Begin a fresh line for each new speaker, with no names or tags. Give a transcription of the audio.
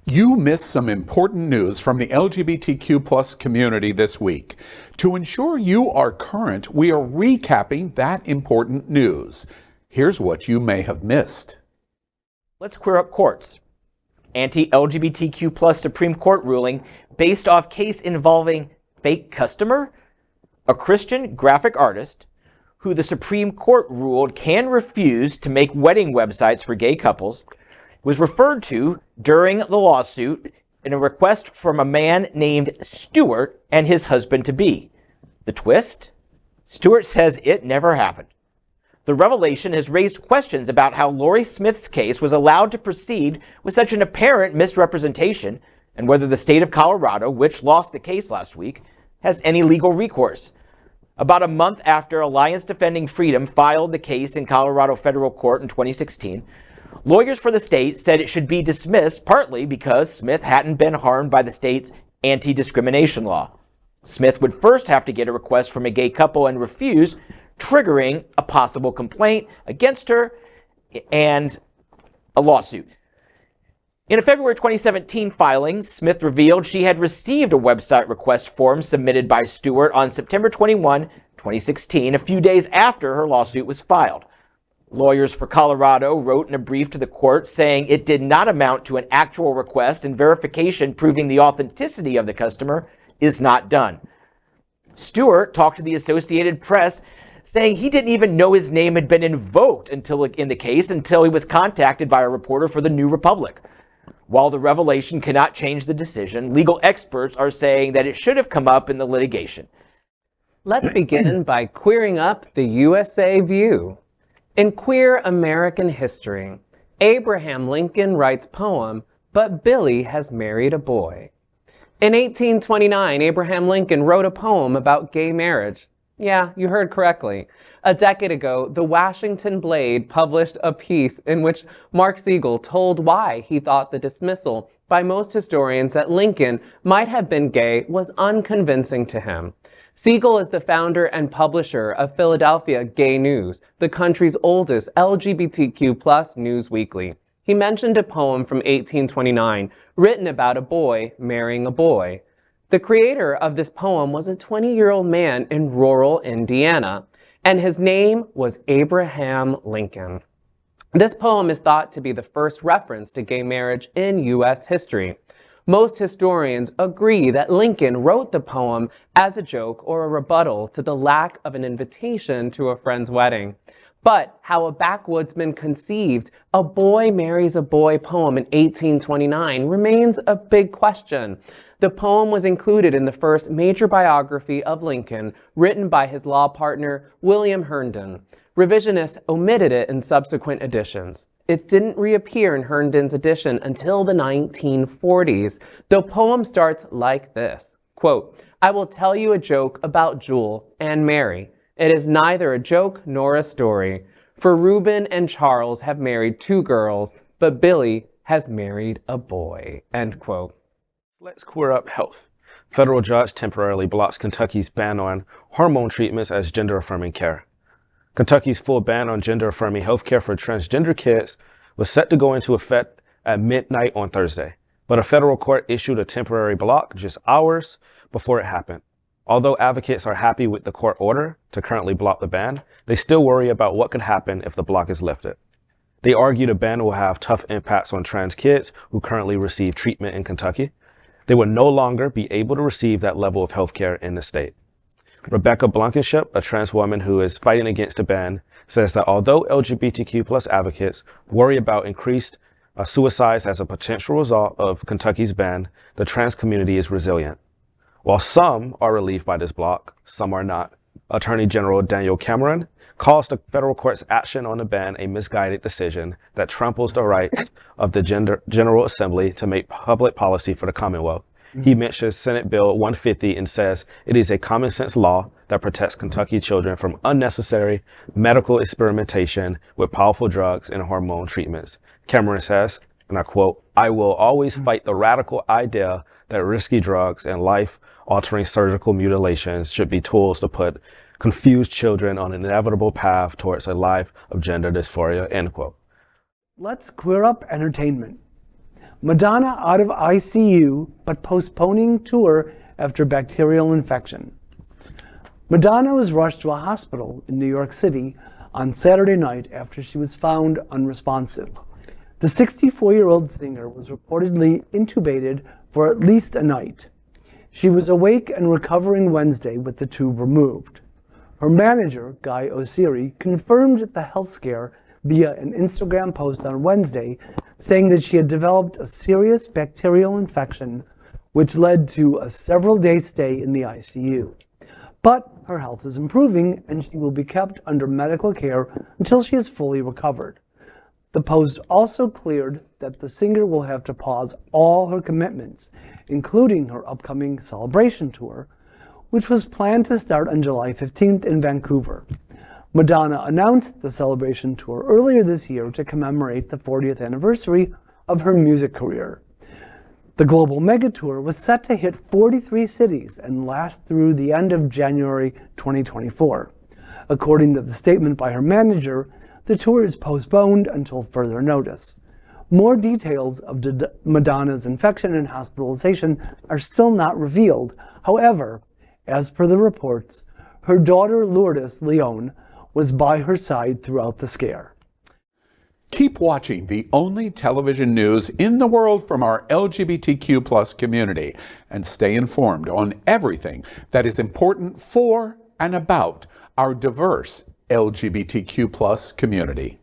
You missed some important news from the LGBTQ plus community this week. To ensure you are current, we are recapping that important news. Here's what you may have missed.
Let's queer up courts. Anti-LGBTQ plus Supreme Court ruling based off case involving fake customer, a Christian graphic artist who the Supreme Court ruled can refuse to make wedding websites for gay couples, was referred to during the lawsuit in a request from a man named Stewart and his husband-to-be. The twist? Stewart says it never happened. The revelation has raised questions about how Lori Smith's case was allowed to proceed with such an apparent misrepresentation, and whether the state of Colorado, which lost the case last week, has any legal recourse. About a month after Alliance Defending Freedom filed the case in Colorado federal court in 2016, lawyers for the state said it should be dismissed partly because Smith hadn't been harmed by the state's anti-discrimination law. Smith would first have to get a request from a gay couple and refuse, triggering a possible complaint against her and a lawsuit. In a February 2017 filing, Smith revealed she had received a website request form submitted by Stewart on September 21, 2016, a few days after her lawsuit was filed. Lawyers for Colorado wrote in a brief to the court saying it did not amount to an actual request and verification proving the authenticity of the customer is not done. Stewart talked to the Associated Press saying he didn't even know his name had been invoked in the case until he was contacted by a reporter for the New Republic. While the revelation cannot change the decision, legal experts are saying that it should have come up in the litigation.
Let's begin by queering up the USA view. In queer American history, Abraham Lincoln writes poem, "But Billy has married a boy." In 1829, Abraham Lincoln wrote a poem about gay marriage. Yeah, you heard correctly. A decade ago, the Washington Blade published a piece in which Mark Siegel told why he thought the dismissal by most historians that Lincoln might have been gay was unconvincing to him. Siegel is the founder and publisher of Philadelphia Gay News, the country's oldest LGBTQ+ news weekly. He mentioned a poem from 1829 written about a boy marrying a boy. The creator of this poem was a 20-year-old man in rural Indiana, and his name was Abraham Lincoln. This poem is thought to be the first reference to gay marriage in U.S. history. Most historians agree that Lincoln wrote the poem as a joke or a rebuttal to the lack of an invitation to a friend's wedding. But how a backwoodsman conceived a boy marries a boy poem in 1829 remains a big question. The poem was included in the first major biography of Lincoln, written by his law partner, William Herndon. Revisionists omitted it in subsequent editions. It didn't reappear in Herndon's edition until the 1940s. The poem starts like this, quote, "I will tell you a joke about Jewel and Mary. It is neither a joke nor a story. For Reuben and Charles have married two girls, but Billy has married a boy," end quote.
Let's queer up health. Federal judge temporarily blocks Kentucky's ban on hormone treatments as gender-affirming care. Kentucky's full ban on gender-affirming healthcare for transgender kids was set to go into effect at midnight on Thursday, but a federal court issued a temporary block just hours before it happened. Although advocates are happy with the court order to currently block the ban, they still worry about what could happen if the block is lifted. They argue the ban will have tough impacts on trans kids who currently receive treatment in Kentucky. They will no longer be able to receive that level of healthcare in the state. Rebecca Blankenship, a trans woman who is fighting against the ban, says that although LGBTQ+ advocates worry about increased suicides as a potential result of Kentucky's ban, the trans community is resilient. While some are relieved by this block, some are not. Attorney General Daniel Cameron calls the federal court's action on the ban a misguided decision that tramples the right of the General Assembly to make public policy for the Commonwealth. He mentions Senate Bill 150 and says it is a common sense law that protects Kentucky children from unnecessary medical experimentation with powerful drugs and hormone treatments. Cameron says, and I quote, "I will always fight the radical idea that risky drugs and life-altering surgical mutilations should be tools to put confused children on an inevitable path towards a life of gender dysphoria," end quote.
Let's queer up entertainment. Madonna out of ICU, but postponing tour after bacterial infection. Madonna was rushed to a hospital in New York City on Saturday night after she was found unresponsive. The 64-year-old singer was reportedly intubated for at least a night. She was awake and recovering Wednesday with the tube removed. Her manager, Guy Osiri, confirmed the health scare via an Instagram post on Wednesday, saying that she had developed a serious bacterial infection, which led to a several-day stay in the ICU. But her health is improving, and she will be kept under medical care until she is fully recovered. The post also cleared that the singer will have to pause all her commitments, including her upcoming Celebration tour, which was planned to start on July 15th in Vancouver. Madonna announced the Celebration tour earlier this year to commemorate the 40th anniversary of her music career. The global megatour was set to hit 43 cities and last through the end of January 2024. According to the statement by her manager, the tour is postponed until further notice. More details of Madonna's infection and hospitalization are still not revealed. However, as per the reports, her daughter Lourdes Leon was by her side throughout the scare.
Keep watching the only television news in the world from our LGBTQ+ community and stay informed on everything that is important for and about our diverse LGBTQ+ community.